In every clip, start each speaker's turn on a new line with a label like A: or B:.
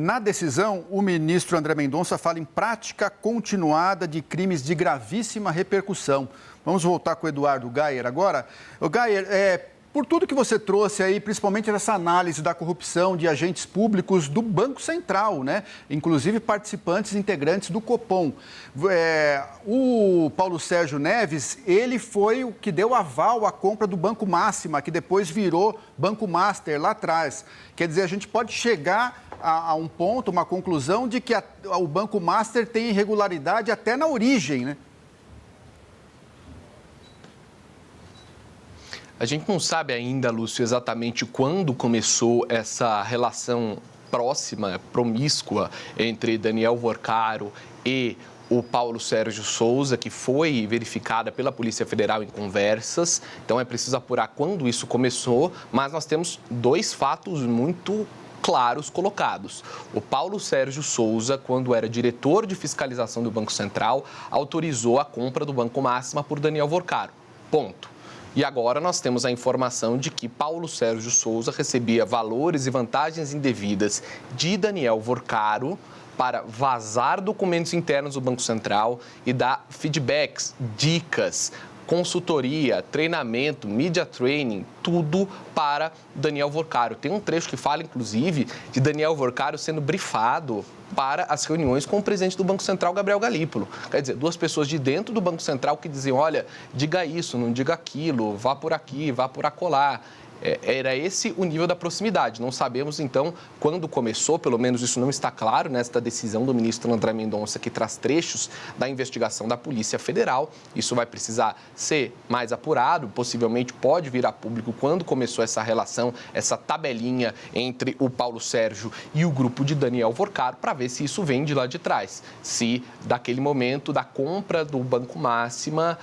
A: Na decisão, o ministro André Mendonça fala em prática continuada de crimes de gravíssima repercussão. Vamos voltar com o Eduardo Gayer agora. O Gayer, por tudo que você trouxe aí, principalmente nessa análise da corrupção de agentes públicos do Banco Central, né? Inclusive participantes integrantes do Copom. O Paulo Sérgio Neves, ele foi o que deu aval à compra do Banco Máxima, que depois virou Banco Master lá atrás. Quer dizer, a gente pode chegar a um ponto, uma conclusão de que o Banco Master tem irregularidade até na origem, né?
B: A gente não sabe ainda, Lúcio, exatamente quando começou essa relação próxima, promíscua, entre Daniel Vorcaro e o Paulo Sérgio Souza, que foi verificada pela Polícia Federal em conversas. Então, é preciso apurar quando isso começou, mas nós temos dois fatos muito claros colocados. O Paulo Sérgio Souza, quando era diretor de fiscalização do Banco Central, autorizou a compra do Banco Máxima por Daniel Vorcaro. Ponto. E agora nós temos a informação de que Paulo Sérgio Souza recebia valores e vantagens indevidas de Daniel Vorcaro para vazar documentos internos do Banco Central e dar feedbacks, dicas, consultoria, treinamento, media training, tudo para Daniel Vorcaro. Tem um trecho que fala, inclusive, de Daniel Vorcaro sendo brifado para as reuniões com o presidente do Banco Central, Gabriel Galípolo. Quer dizer, duas pessoas de dentro do Banco Central que diziam, olha, diga isso, não diga aquilo, vá por aqui, vá por acolá. Era esse o nível da proximidade. Não sabemos, então, quando começou, pelo menos isso não está claro nesta decisão do ministro André Mendonça, que traz trechos da investigação da Polícia Federal. Isso vai precisar ser mais apurado, possivelmente pode vir a público quando começou essa relação, essa tabelinha entre o Paulo Sérgio e o grupo de Daniel Vorcaro, para ver se isso vem de lá de trás. Se, daquele momento da compra do Banco Máxima,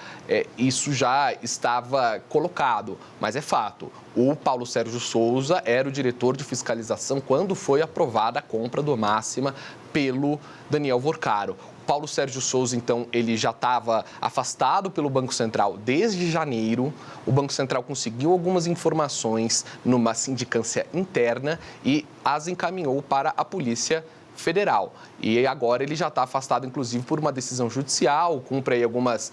B: isso já estava colocado. Mas é fato. O Paulo Sérgio Souza era o diretor de fiscalização quando foi aprovada a compra do Máxima pelo Daniel Vorcaro. O Paulo Sérgio Souza, então, ele já estava afastado pelo Banco Central desde janeiro. O Banco Central conseguiu algumas informações numa sindicância interna e as encaminhou para a Polícia Federal. E agora ele já está afastado, inclusive, por uma decisão judicial, cumpre aí algumas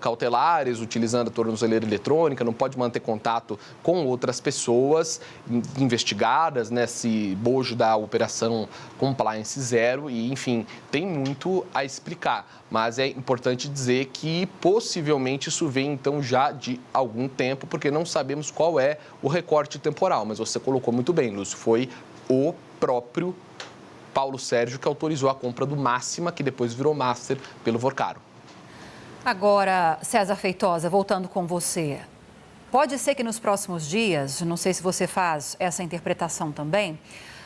B: cautelares, utilizando a tornozeleira eletrônica, não pode manter contato com outras pessoas investigadas nesse bojo da Operação Compliance Zero e, enfim, tem muito a explicar. Mas é importante dizer que possivelmente isso vem, então, já de algum tempo, porque não sabemos qual é o recorte temporal. Mas você colocou muito bem, Lúcio, foi o próprio Paulo Sérgio que autorizou a compra do Máxima, que depois virou Master, pelo Vorcaro.
C: Agora, César Feitosa, voltando com você, pode ser que nos próximos dias, não sei se você faz essa interpretação também,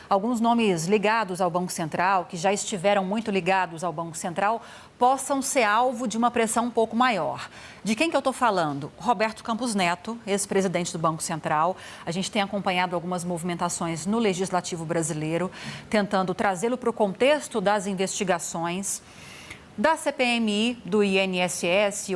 C: alguns nomes ligados ao Banco Central, que já estiveram muito ligados ao Banco Central, possam ser alvo de uma pressão um pouco maior. De quem que eu estou falando? Roberto Campos Neto, ex-presidente do Banco Central. A gente tem acompanhado algumas movimentações no Legislativo brasileiro, tentando trazê-lo para o contexto das investigações da CPMI, do INSS,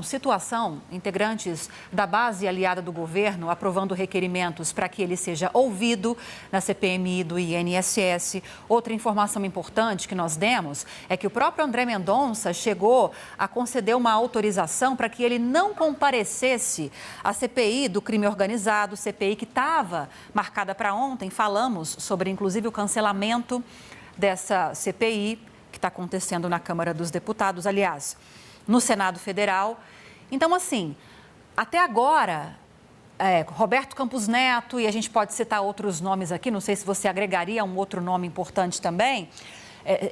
C: situação, integrantes da base aliada do governo aprovando requerimentos para que ele seja ouvido na CPMI do INSS. Outra informação importante que nós demos é que o próprio André Mendonça chegou a conceder uma autorização para que ele não comparecesse à CPI do crime organizado, CPI que estava marcada para ontem. Falamos sobre, inclusive, o cancelamento dessa CPI que está acontecendo na Câmara dos Deputados, aliás, no Senado Federal. Então, assim, até agora, Roberto Campos Neto, e a gente pode citar outros nomes aqui, não sei se você agregaria um outro nome importante também,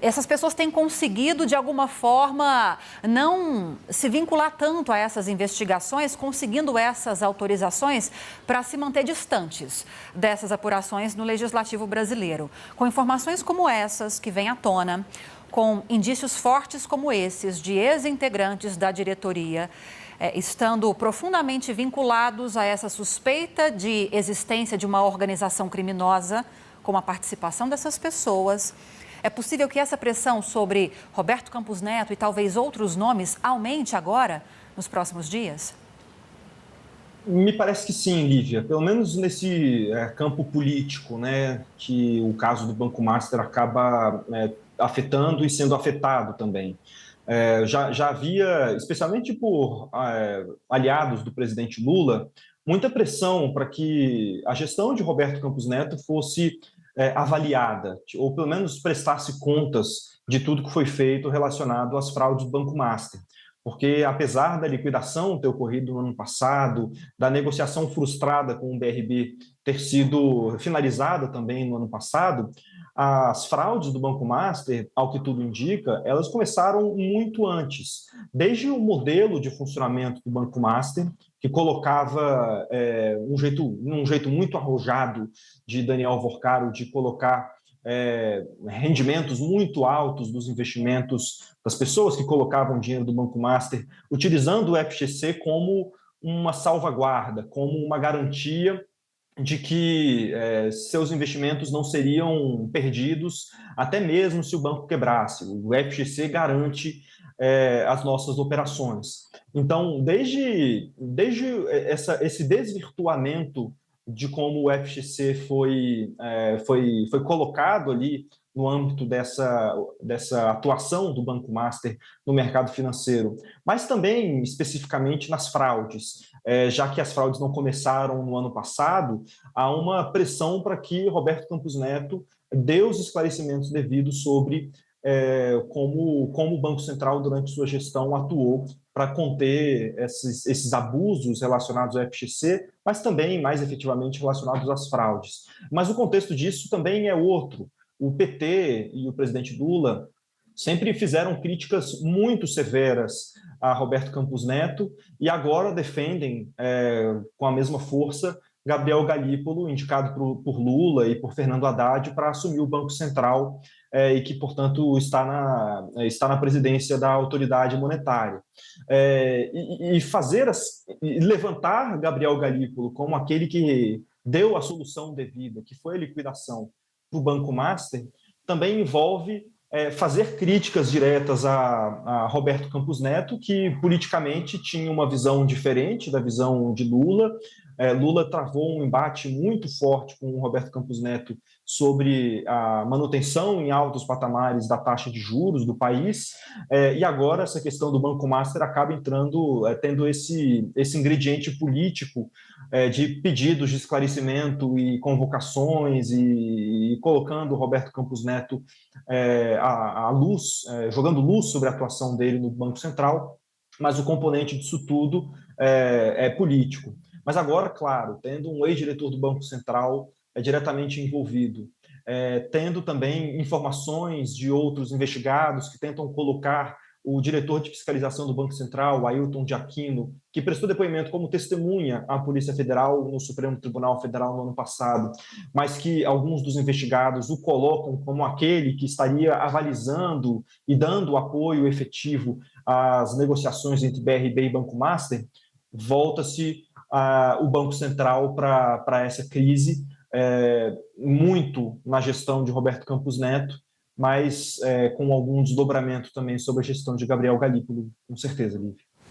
C: essas pessoas têm conseguido, de alguma forma, não se vincular tanto a essas investigações, conseguindo essas autorizações para se manter distantes dessas apurações no Legislativo brasileiro. Com informações como essas que vêm à tona, com indícios fortes como esses de ex-integrantes da diretoria, estando profundamente vinculados a essa suspeita de existência de uma organização criminosa, com a participação dessas pessoas, é possível que essa pressão sobre Roberto Campos Neto e talvez outros nomes aumente agora, nos próximos dias?
D: Me parece que sim, Lívia, pelo menos nesse campo político, né, que o caso do Banco Master acaba afetando e sendo afetado também. Já havia, especialmente por aliados do presidente Lula, muita pressão para que a gestão de Roberto Campos Neto fosse avaliada, ou pelo menos prestasse contas de tudo que foi feito relacionado às fraudes do Banco Master. Porque, apesar da liquidação ter ocorrido no ano passado, da negociação frustrada com o BRB ter sido finalizada também no ano passado, as fraudes do Banco Master, ao que tudo indica, elas começaram muito antes. Desde o modelo de funcionamento do Banco Master, que colocava um jeito muito arrojado de Daniel Worcaro de colocar rendimentos muito altos dos investimentos das pessoas que colocavam dinheiro do Banco Master, utilizando o FGC como uma salvaguarda, como uma garantia de que seus investimentos não seriam perdidos, até mesmo se o banco quebrasse. O FGC garante as nossas operações. Então, desde esse desvirtuamento de como o FGC foi colocado ali no âmbito dessa atuação do Banco Master no mercado financeiro, mas também especificamente nas fraudes. Já que as fraudes não começaram no ano passado, há uma pressão para que Roberto Campos Neto dê os esclarecimentos devidos sobre como o Banco Central, durante sua gestão, atuou para conter esses abusos relacionados ao FGC, mas também, mais efetivamente, relacionados às fraudes. Mas o contexto disso também é outro. O PT e o presidente Lula sempre fizeram críticas muito severas a Roberto Campos Neto e agora defendem, com a mesma força, Gabriel Galípolo, indicado por Lula e por Fernando Haddad, para assumir o Banco Central e que, portanto, está na presidência da autoridade monetária. E levantar Gabriel Galípolo como aquele que deu a solução devida, que foi a liquidação do Banco Master, também envolve fazer críticas diretas a Roberto Campos Neto, que politicamente tinha uma visão diferente da visão de Lula. Lula travou um embate muito forte com o Roberto Campos Neto sobre a manutenção em altos patamares da taxa de juros do país, e agora essa questão do Banco Master acaba tendo esse ingrediente político de pedidos de esclarecimento e convocações e colocando o Roberto Campos Neto à luz, jogando luz sobre a atuação dele no Banco Central, mas o componente disso tudo é político. Mas agora, claro, tendo um ex-diretor do Banco Central diretamente envolvido, tendo também informações de outros investigados que tentam colocar o diretor de fiscalização do Banco Central, Ailton de Aquino, que prestou depoimento como testemunha à Polícia Federal no Supremo Tribunal Federal no ano passado, mas que alguns dos investigados o colocam como aquele que estaria avalizando e dando apoio efetivo às negociações entre BRB e Banco Master, volta-se o Banco Central para essa crise, muito na gestão de Roberto Campos Neto, mas com algum desdobramento também sobre a gestão de Gabriel Galípolo, com certeza, Lívia.